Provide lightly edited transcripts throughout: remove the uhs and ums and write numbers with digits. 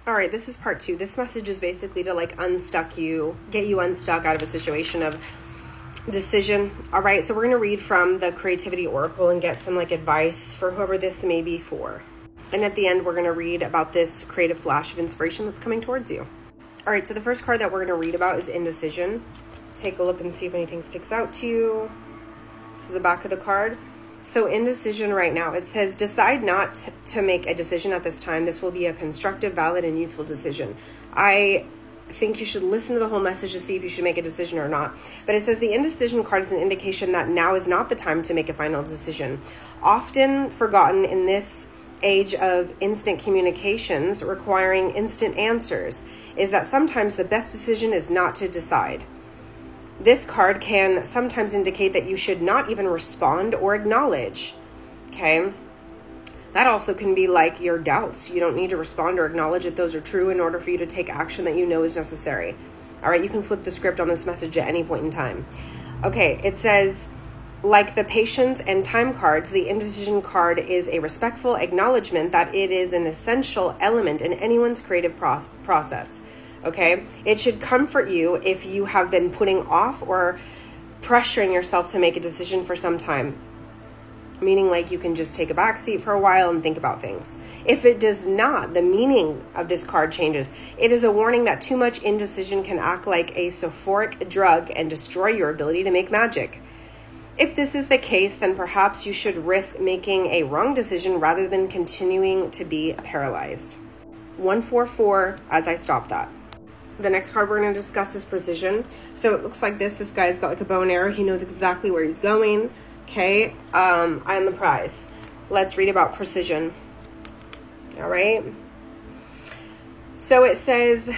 All right, this is part 2. This message is basically to like unstuck you, get you unstuck out of a situation of decision. All right, so we're going to read from the Creativity Oracle and get some like advice for whoever this may be for. And at the end, we're going to read about this creative flash of inspiration that's coming towards you. All right, so the first card that we're going to read about is indecision. Take a look and see if anything sticks out to you. This is the back of the card. So indecision right now, it says, decide not to make a decision at this time. This will be a constructive, valid, and useful decision. I think you should listen to the whole message to see if you should make a decision or not. But it says the indecision card is an indication that now is not the time to make a final decision. Often forgotten in this age of instant communications requiring instant answers is that sometimes the best decision is not to decide. This card can sometimes indicate that you should not even respond or acknowledge. Okay. That also can be like your doubts. You don't need to respond or acknowledge that those are true in order for you to take action that you know is necessary. All right. You can flip the script on this message at any point in time. Okay. It says, like the patience and time cards, the indecision card is a respectful acknowledgement that it is an essential element in anyone's creative process. Okay, it should comfort you if you have been putting off or pressuring yourself to make a decision for some time. Meaning like you can just take a back seat for a while and think about things. If it does not, the meaning of this card changes. It is a warning that too much indecision can act like a sulfuric drug and destroy your ability to make magic. If this is the case, then perhaps you should risk making a wrong decision rather than continuing to be paralyzed. 144 as I stop that. The next card we're going to discuss is precision. So it looks like this guy's got like a bow and arrow. He knows exactly where he's going. Okay. I am the prize. Let's read about precision. All right. So it says,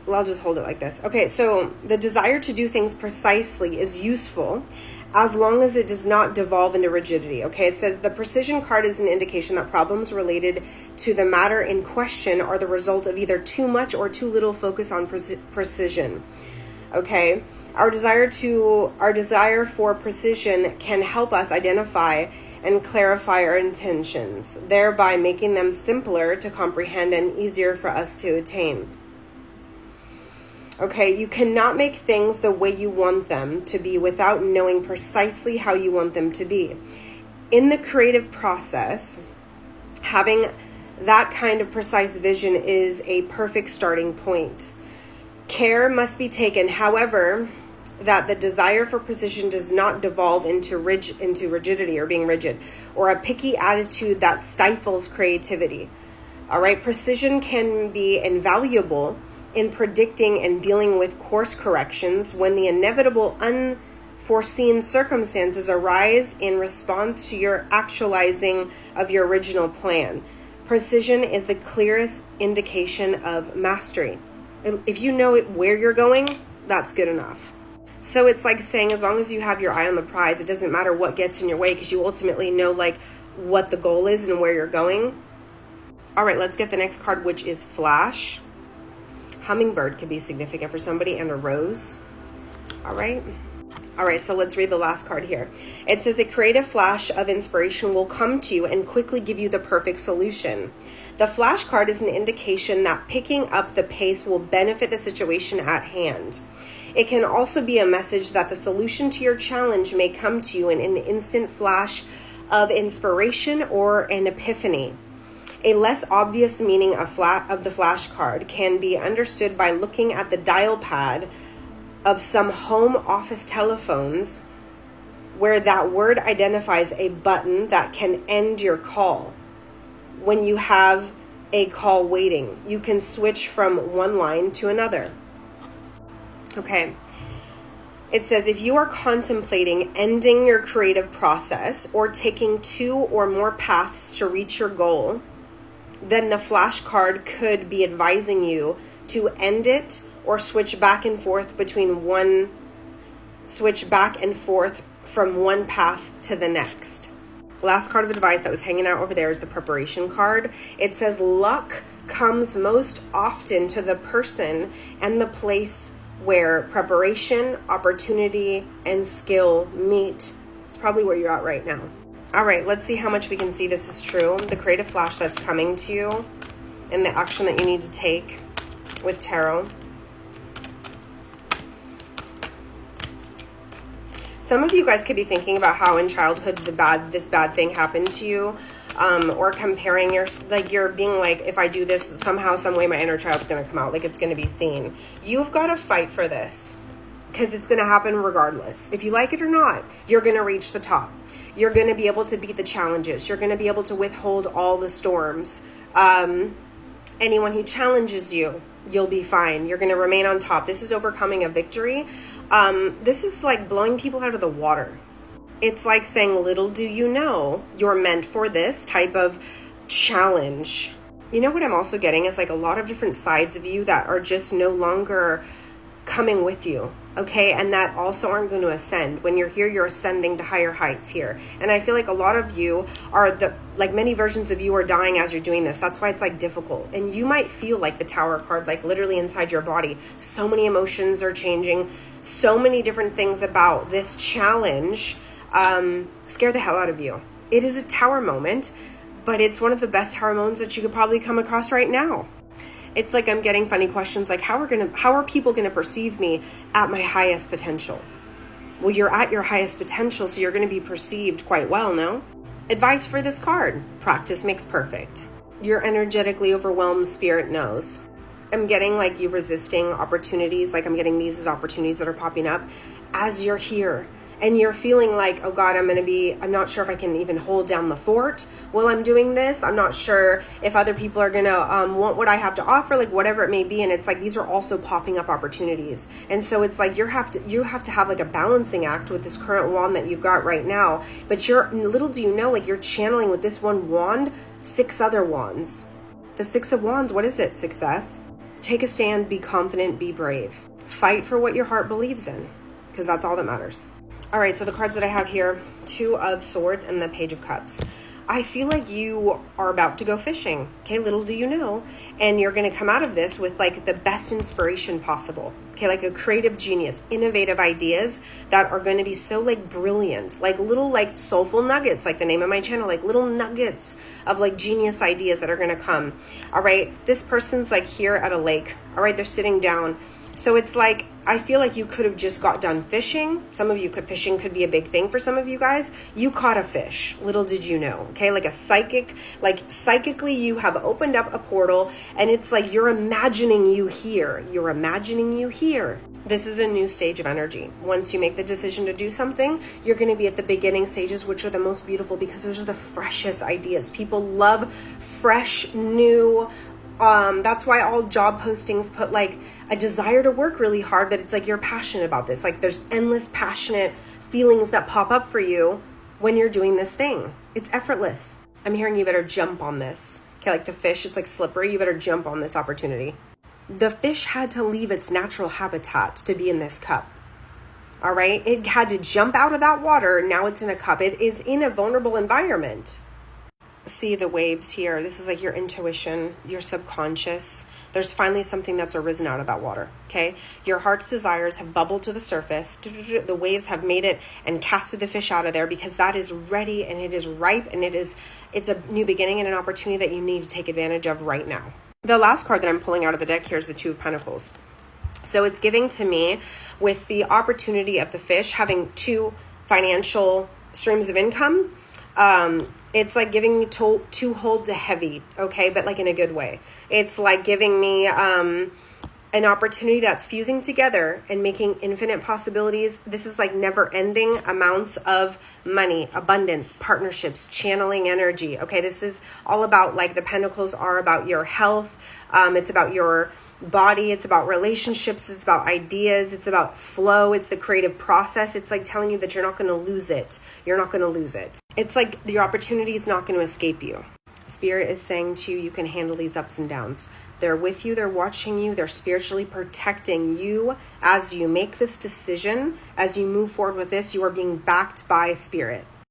well, I'll just hold it like this. Okay. So the desire to do things precisely is useful as long as it does not devolve into rigidity. Okay, it says the precision card is an indication that problems related to the matter in question are the result of either too much or too little focus on precision. Okay, our desire for precision can help us identify and clarify our intentions, thereby making them simpler to comprehend and easier for us to attain. Okay, you cannot make things the way you want them to be without knowing precisely how you want them to be. In the creative process, having that kind of precise vision is a perfect starting point. Care must be taken, however, that the desire for precision does not devolve into rigidity or being rigid, or a picky attitude that stifles creativity. All right, precision can be invaluable in predicting and dealing with course corrections when the inevitable unforeseen circumstances arise in response to your actualizing of your original plan. Precision is the clearest indication of mastery. If you know where you're going, that's good enough. So it's like saying, as long as you have your eye on the prize, it doesn't matter what gets in your way because you ultimately know like what the goal is and where you're going. All right, let's get the next card, which is Flash. Hummingbird could be significant for somebody, and a rose. All right, so let's read the last card here. It says a creative flash of inspiration will come to you and quickly give you the perfect solution. The flash card is an indication that picking up the pace will benefit the situation at hand. It can also be a message that the solution to your challenge may come to you in an instant flash of inspiration or an epiphany. A less obvious meaning of the flash card can be understood by looking at the dial pad of some home office telephones where that word identifies a button that can end your call. When you have a call waiting, you can switch from one line to another. Okay. It says if you are contemplating ending your creative process or taking 2 or more paths to reach your goal, then the flash card could be advising you to end it or switch back and forth from one path to the next. Last card of advice that was hanging out over there is the preparation card. It says luck comes most often to the person and the place where preparation, opportunity, and skill meet. It's probably where you're at right now. All right, let's see how much we can see this is true. The creative flash that's coming to you. and the action that you need to take with tarot. Some of you guys could be thinking about how in childhood this bad thing happened to you, or comparing you're being like, if I do this, somehow, some way, my inner child's going to come out, like it's going to be seen. You've got to fight for this, because it's going to happen regardless. If you like it or not, you're going to reach the top. You're going to be able to beat the challenges. You're going to be able to withhold all the storms. Anyone who challenges you, you'll be fine. You're going to remain on top. This is overcoming a victory. This is like blowing people out of the water. It's like saying, little do you know, you're meant for this type of challenge. You know what I'm also getting is like a lot of different sides of you that are just no longer coming with you. Okay, and that also aren't going to ascend. When you're here, you're ascending to higher heights here. And I feel like a lot of you are many versions of you are dying as you're doing this. That's why it's like difficult. And you might feel like the Tower card, like literally inside your body. So many emotions are changing. So many different things about this challenge scare the hell out of you. It is a Tower moment, but it's one of the best Tower moments that you could probably come across right now. It's like I'm getting funny questions like, how are people going to perceive me at my highest potential? Well, you're at your highest potential, so you're going to be perceived quite well, no? Advice for this card: practice makes perfect. Your energetically overwhelmed spirit knows. I'm getting like you resisting opportunities, like I'm getting these as opportunities that are popping up as you're here. And you're feeling like, oh God, I'm not sure if I can even hold down the fort while I'm doing this. I'm not sure if other people are going to want what I have to offer, like whatever it may be. And it's like, these are also popping up opportunities. And so it's like, you have to have like a balancing act with this current wand that you've got right now. But little do you know, like you're channeling with this one wand, 6 other wands. The 6 of Wands, what is it? Success. Take a stand, be confident, be brave. Fight for what your heart believes in, because that's all that matters. All right, so the cards that I have here, 2 of Swords and the Page of Cups. I feel like you are about to go fishing, okay, little do you know, and you're going to come out of this with like the best inspiration possible, okay, like a creative genius, innovative ideas that are going to be so like brilliant, like little like soulful nuggets, like the name of my channel, like little nuggets of like genius ideas that are going to come. All right, this person's like here at a lake, all right, they're sitting down. So it's like, I feel like you could have just got done fishing. Fishing could be a big thing for some of you guys. You caught a fish. Little did you know, okay? Like psychically you have opened up a portal, and it's like you're imagining you here. You're imagining you here. This is a new stage of energy. Once you make the decision to do something, you're going to be at the beginning stages, which are the most beautiful because those are the freshest ideas. People love fresh, new. That's why all job postings put like a desire to work really hard, but it's like you're passionate about this. Like there's endless passionate feelings that pop up for you when you're doing this thing. It's effortless. I'm hearing you better jump on this. Okay, like the fish, it's like slippery. You better jump on this opportunity. The fish had to leave its natural habitat to be in this cup. All right, it had to jump out of that water. Now it's in a cup. It is in a vulnerable environment. See the waves here. This is like your intuition, your subconscious. There's finally something that's arisen out of that water, okay? Your heart's desires have bubbled to the surface. The waves have made it and casted the fish out of there because that is ready and it is ripe and it's a new beginning and an opportunity that you need to take advantage of right now. The last card that I'm pulling out of the deck here is the 2 of Pentacles. So it's giving to me with the opportunity of the fish having 2 financial streams of income. It's like giving me 2 hold to heavy, okay, but like in a good way. It's like giving me an opportunity that's fusing together and making infinite possibilities. This is like never-ending amounts of money, abundance, partnerships, channeling energy, okay? This is all about, like, the pentacles are about your health. It's about your body. It's about relationships. It's about ideas. It's about flow. It's the creative process. It's like telling you that you're not going to lose it. You're not going to lose it. It's like your opportunity is not going to escape you. Spirit is saying to you, you can handle these ups and downs. They're with you. They're watching you. They're spiritually protecting you as you make this decision. As you move forward with this, you are being backed by Spirit.